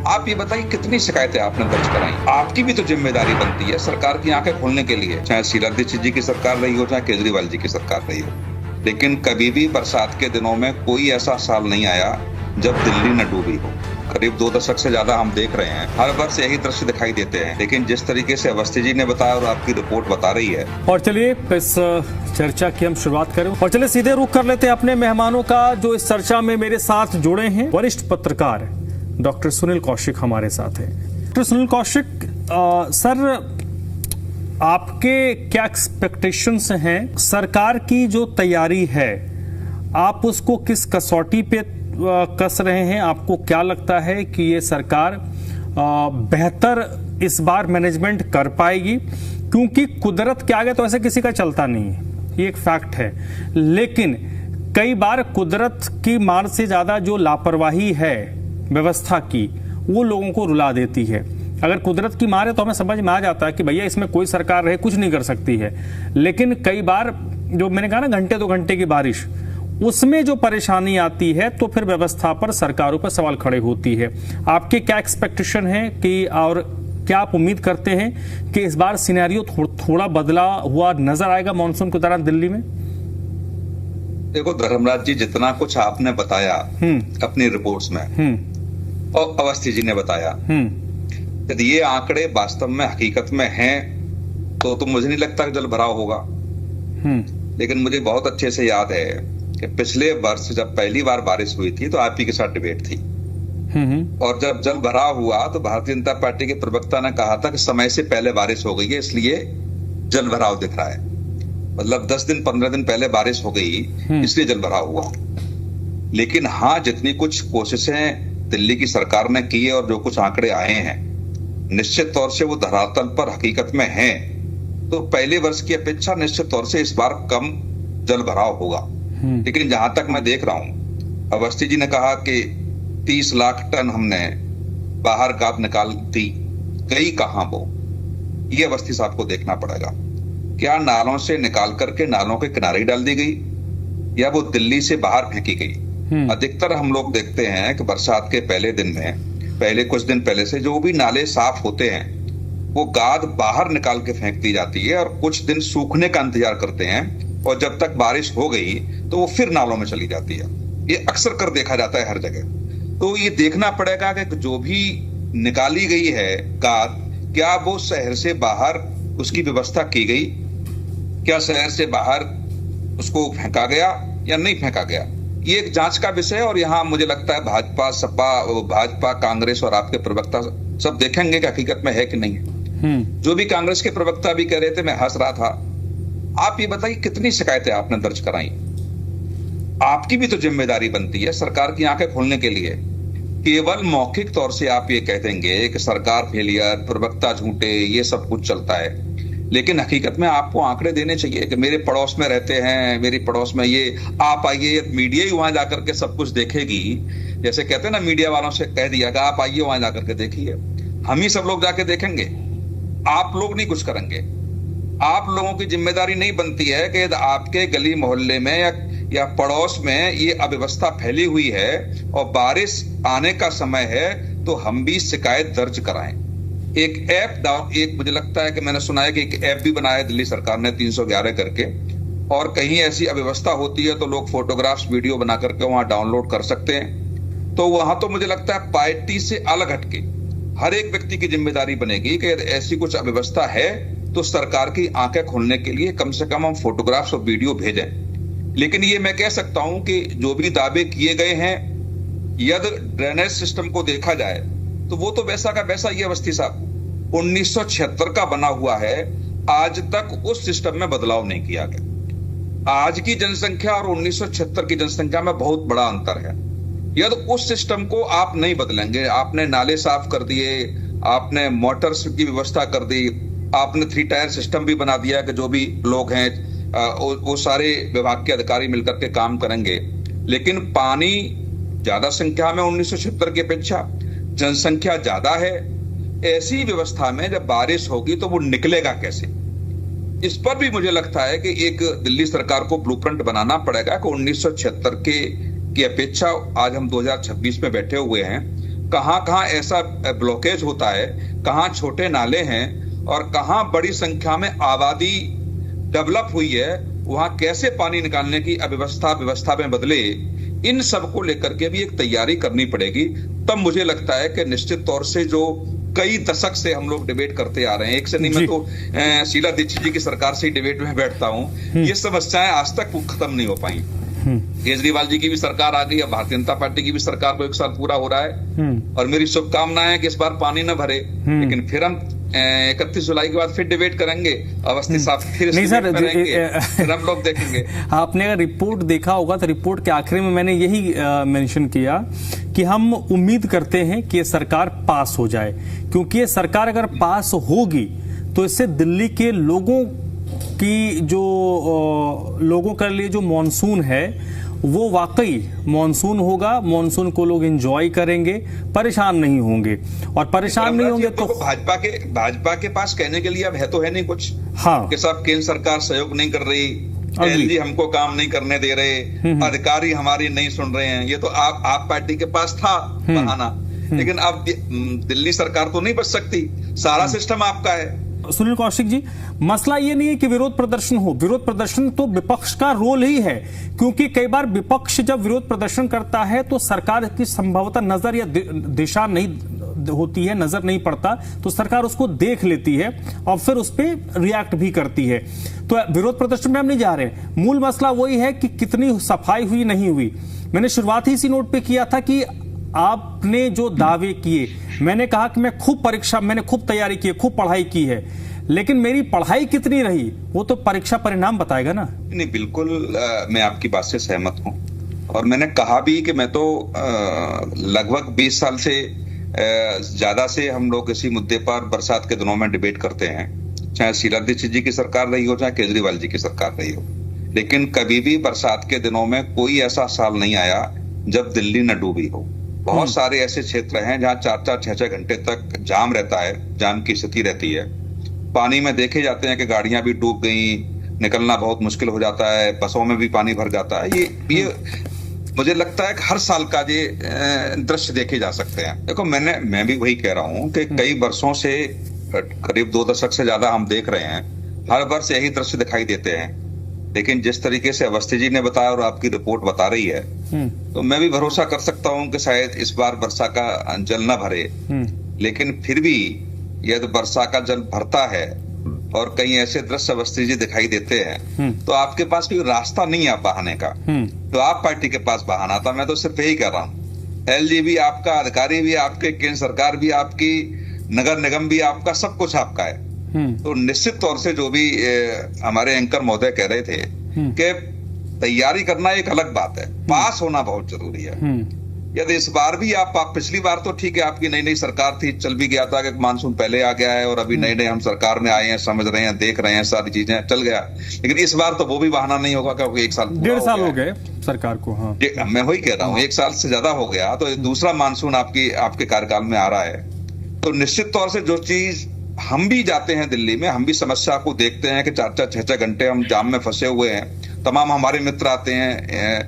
आप ये बताइए कितनी शिकायतें आपने दर्ज कराई? आपकी भी तो जिम्मेदारी बनती है सरकार की आंखें खोलने के लिए, चाहे शीला दीक्षित जी की सरकार रही हो, चाहे केजरीवाल जी की सरकार रही हो। लेकिन कभी भी बरसात के दिनों में कोई ऐसा साल नहीं आया जब दिल्ली न डूबी हो। करीब 2 दशक से ज्यादा हम देख रहे हैं, हर वर्ष यही दृश्य दिखाई देते हैं। लेकिन जिस तरीके से अवस्थी जी ने बताया और आपकी रिपोर्ट बता रही है। और चलिए इस चर्चा की हम शुरुआत करें और चलिए सीधे रुख कर लेते हैं अपने मेहमानों का, जो इस चर्चा में मेरे साथ जुड़े हैं। वरिष्ठ पत्रकार डॉक्टर सुनील कौशिक हमारे साथ हैं। डॉक्टर सुनील कौशिक, सर आपके क्या एक्सपेक्टेशंस हैं? सरकार की जो तैयारी है आप उसको किस कसौटी पे कस रहे हैं? आपको क्या लगता है कि ये सरकार बेहतर इस बार मैनेजमेंट कर पाएगी? क्योंकि कुदरत के आगे तो ऐसे किसी का चलता नहीं है, ये एक फैक्ट है। लेकिन कई बार कुदरत की मार से ज्यादा जो लापरवाही है व्यवस्था की, वो लोगों को रुला देती है। अगर कुदरत की मार है तो हमें समझ में आ जाता है कि भैया इसमें कोई सरकार रहे कुछ नहीं कर सकती है। लेकिन कई बार जो मैंने कहा ना, घंटे 2 घंटे की बारिश, उसमें जो परेशानी आती है तो फिर व्यवस्था पर, सरकारों पर सवाल खड़े होती है। आपके क्या एक्सपेक्टेशन है कि, और क्या आप उम्मीद करते हैं कि इस बार सिनेरियो थोड़ा बदला हुआ नजर आएगा मानसून के दौरान दिल्ली में? देखो धर्मराज जी, जितना कुछ आपने बताया अपनी रिपोर्ट्स में और अवस्थी जी ने बताया, यदि ये आंकड़े वास्तव में हकीकत में हैं तो मुझे नहीं लगता कि जल भराव होगा। लेकिन मुझे बहुत अच्छे से याद है कि पिछले वर्ष जब पहली बार बारिश हुई थी तो आप ही के साथ डिबेट थी, और जब जल भराव हुआ तो भारतीय जनता पार्टी के प्रवक्ता ने कहा था कि समय से पहले बारिश हो गई है, इसलिए जल भराव दिख रहा है। मतलब 10 दिन 15 दिन पहले बारिश हो गई, इसलिए जल भराव हुआ। लेकिन हाँ, जितनी कुछ कोशिशें दिल्ली की सरकार ने की है और जो कुछ आंकड़े आए हैं, निश्चित तौर से वो धरातल पर हकीकत में हैं। तो पहले वर्ष की अपेक्षा निश्चित तौर से इस बार कम जल भराव होगा। लेकिन जहां तक मैं देख रहा हूं, अवस्थी जी ने कहा कि 30 लाख टन हमने बाहर गाद निकाल दी, गई कहां वो? ये अवस्थी साहब को देखना पड़ेगा। क्या नालों से निकाल करके नालों के किनारे डाल दी गई या वो दिल्ली से बाहर फेंकी गई? अधिकतर हम लोग देखते हैं कि बरसात के पहले दिन में, पहले कुछ दिन पहले से जो भी नाले साफ होते हैं वो गाद बाहर निकाल के फेंक दी जाती है और कुछ दिन सूखने का इंतजार करते हैं, और जब तक बारिश हो गई तो वो फिर नालों में चली जाती है। ये अक्सर कर देखा जाता है हर जगह। तो ये देखना पड़ेगा कि जो भी निकाली गई है गाद, क्या वो शहर से बाहर उसकी व्यवस्था की गई? क्या शहर से बाहर उसको फेंका गया या नहीं फेंका गया? ये एक जांच का विषय है। और यहाँ मुझे लगता है भाजपा, सपा, भाजपा, कांग्रेस और आपके प्रवक्ता सब देखेंगे कि हकीकत में है कि नहीं है। जो भी कांग्रेस के प्रवक्ता भी कह रहे थे, मैं हंस रहा था। आप ये बताइए कितनी शिकायतें आपने दर्ज कराई? आपकी भी तो जिम्मेदारी बनती है सरकार की आंखें खोलने के लिए। केवल मौखिक तौर से आप ये कह देंगे कि सरकार फेलियर, प्रवक्ता झूठे, ये सब कुछ चलता है। लेकिन हकीकत में आपको आंकड़े देने चाहिए कि मेरे पड़ोस में रहते हैं, मेरी पड़ोस में ये, आप आइए। मीडिया ही वहां जाकर के सब कुछ देखेगी। जैसे कहते हैं ना, मीडिया वालों से कह दिया कि आप आइए वहां जाकर के देखिए। हम ही सब लोग जाके देखेंगे, आप लोग नहीं कुछ करेंगे। आप लोगों की जिम्मेदारी नहीं बनती है कि आपके गली मोहल्ले में या पड़ोस में ये अव्यवस्था फैली हुई है और बारिश आने का समय है तो हम भी शिकायत दर्ज कराएं। एक ऐप मुझे लगता है कि मैंने सुना है कि एक ऐप भी बनाया है दिल्ली सरकार ने 311 करके, और कहीं ऐसी अव्यवस्था होती है तो लोग फोटोग्राफ्स, वीडियो बना करके वहां डाउनलोड कर सकते हैं। तो वहां तो मुझे लगता है पार्टी से अलग हटके हर एक व्यक्ति की जिम्मेदारी बनेगी कि ऐसी कुछ अव्यवस्था है तो सरकार की आंखें खोलने के लिए कम से कम हम फोटोग्राफ्स और वीडियो भेजें। लेकिन ये मैं कह सकता हूं कि जो भी दावे किए गए हैं, यदि ड्रेनेज सिस्टम को देखा जाए तो वो तो वैसा का वैसा ही अवस्थी साहब 1976 का बना हुआ है। आज तक उस सिस्टम में बदलाव नहीं किया गया। आज की जनसंख्या और 1976 की जनसंख्या में बहुत बड़ा अंतर है। यदि उस सिस्टम को आप नहीं बदलेंगे, आपने नाले साफ कर दिए, आपने मोटर्स की व्यवस्था कर दी, आपने 3 टायर सिस्टम भी बना दिया कि जो भी लोग हैं वो सारे विभाग के अधिकारी मिलकर के काम करेंगे। लेकिन पानी ज्यादा संख्या में 1976 की अपेक्षा, जनसंख्या ज्यादा है। ऐसी व्यवस्था में जब बारिश होगी तो वो निकलेगा कैसे? इस पर भी मुझे लगता है कि एक दिल्ली सरकार को ब्लूप्रिंट बनाना पड़ेगा कि 1976 की अपेक्षा आज हम 2026 में बैठे हुए हैं कहाँ कहाँ ऐसा ब्लॉकेज होता है, कहाँ छोटे नाले हैं और कहाँ बड़ी संख्या में आबादी डेवलप हुई है, वहां कैसे पानी निकालने की व्यवस्था में बदले, इन सब को लेकर के भी एक तैयारी करनी पड़ेगी। तब मुझे लगता है कि निश्चित तौर से जो कई दशक से हम लोग डिबेट करते आ रहे हैं, एक से नहीं, मैं तो शीला दीक्षित जी की सरकार से ही डिबेट में बैठता हूं, ये समस्याएं आज तक खत्म नहीं हो पाई। केजरीवाल जी की भी सरकार आ गई, अब भारतीय जनता पार्टी की भी सरकार को 1 साल पूरा हो रहा है और मेरी शुभकामनाएं है कि इस बार पानी न भरे। लेकिन फिर हम 31 जुलाई के बाद फिर डिबेट करेंगे, अवस्थी साहब फिर नहीं सर, फिर हम लोग देखेंगे। आपने अगर रिपोर्ट देखा होगा तो रिपोर्ट के आखिरी में मैंने यही मेंशन किया कि हम उम्मीद करते हैं कि ये सरकार पास हो जाए, क्योंकि ये सरकार अगर पास होगी तो इससे दिल्ली के लोगों की जो लोगों के लिए जो मॉनसून है वो वाकई मॉनसून होगा, मॉनसून को लोग एंजॉय करेंगे, परेशान नहीं होंगे। और परेशान नहीं होंगे तो भाजपा के पास कहने के लिए अब है तो है नहीं कुछ। हाँ, कि साहब केंद्र सरकार सहयोग नहीं कर रही, एलजी हमको काम नहीं करने दे रहे, अधिकारी हमारी नहीं सुन रहे हैं, ये तो आप पार्टी के पास था बहाना। लेकिन अब दिल्ली सरकार तो नहीं बच सकती, सारा सिस्टम आपका है। सुनील कौशिक जी, मसला ये नहीं है कि विरोध प्रदर्शन हो, विरोध प्रदर्शन तो विपक्ष का रोल ही है, क्योंकि कई बार विपक्ष जब विरोध प्रदर्शन करता है तो सरकार की संभवतः नजर या दिशा नहीं होती है, नजर नहीं पड़ता, तो सरकार उसको देख लेती है और फिर उस पर रिएक्ट भी करती है। तो विरोध प्रदर्शन में हम नहीं जा रहे, मूल मसला वही है कि कितनी सफाई हुई नहीं हुई। मैंने शुरुआत ही इसी नोट पे किया था कि आपने जो दावे किए, मैंने कहा कि मैंने खूब तैयारी की है, खूब पढ़ाई की है, लेकिन मेरी पढ़ाई कितनी रही वो तो परीक्षा परिणाम बताएगा ना। नहीं, बिल्कुल मैं आपकी बात से सहमत हूं और मैंने कहा भी कि मैं तो लगभग 20 साल से ज्यादा से हम लोग इसी मुद्दे पर बरसात के दिनों में डिबेट करते हैं, चाहे शीला दीक्षित जी की सरकार रही हो, चाहे केजरीवाल जी की सरकार रही हो, लेकिन कभी भी बरसात के दिनों में कोई ऐसा साल नहीं आया जब दिल्ली न डूबी हो। बहुत सारे ऐसे क्षेत्र हैं जहां 4-4, 6-6 घंटे तक जाम रहता है, जाम की स्थिति रहती है। पानी में देखे जाते हैं कि गाड़ियां भी डूब गई, निकलना बहुत मुश्किल हो जाता है, बसों में भी पानी भर जाता है। ये मुझे लगता है कि हर साल का ये दृश्य देखे जा सकते हैं। देखो, मैं भी वही कह रहा हूं कि कई वर्षों से, करीब 2 दशक से ज्यादा हम देख रहे हैं, हर वर्ष यही दृश्य दिखाई देते हैं। लेकिन जिस तरीके से अवस्थी जी ने बताया और आपकी रिपोर्ट बता रही है, तो मैं भी भरोसा कर सकता हूं कि शायद इस बार वर्षा का जल न भरे। लेकिन फिर भी यदि वर्षा का जल भरता है और कहीं ऐसे दृश्य अवस्थी जी दिखाई देते हैं, तो आपके पास कोई रास्ता नहीं है बहाने का, तो आप पार्टी के पास बहाना था। मैं तो सिर्फ यही कह रहा हूँ, एलजी भी आपका, अधिकारी भी आपके, केंद्र सरकार भी आपकी, नगर निगम भी आपका, सब कुछ आपका है। तो निश्चित तौर से जो भी हमारे एंकर महोदय कह रहे थे कि तैयारी करना एक अलग बात है, पास होना बहुत जरूरी है। यदि इस बार भी आप पिछली बार तो ठीक है, आपकी नई नई सरकार थी, चल भी गया था कि मानसून पहले आ गया है और अभी नए नए हम सरकार में आए हैं, समझ रहे हैं, देख रहे हैं, सारी चीजें चल गया। लेकिन इस बार तो वो भी बहाना नहीं होगा, क्योंकि 1 साल 1.5 साल हो गए सरकार को। हाँ, मैं वही कह रहा हूँ, 1 साल से ज्यादा हो गया, तो दूसरा मानसून आपके कार्यकाल में आ रहा है। तो निश्चित तौर से जो चीज हम भी जाते हैं दिल्ली में, हम भी समस्या को देखते हैं कि 4-4, 6-6 घंटे हम जाम में फंसे हुए हैं। तमाम हमारे मित्र आते हैं,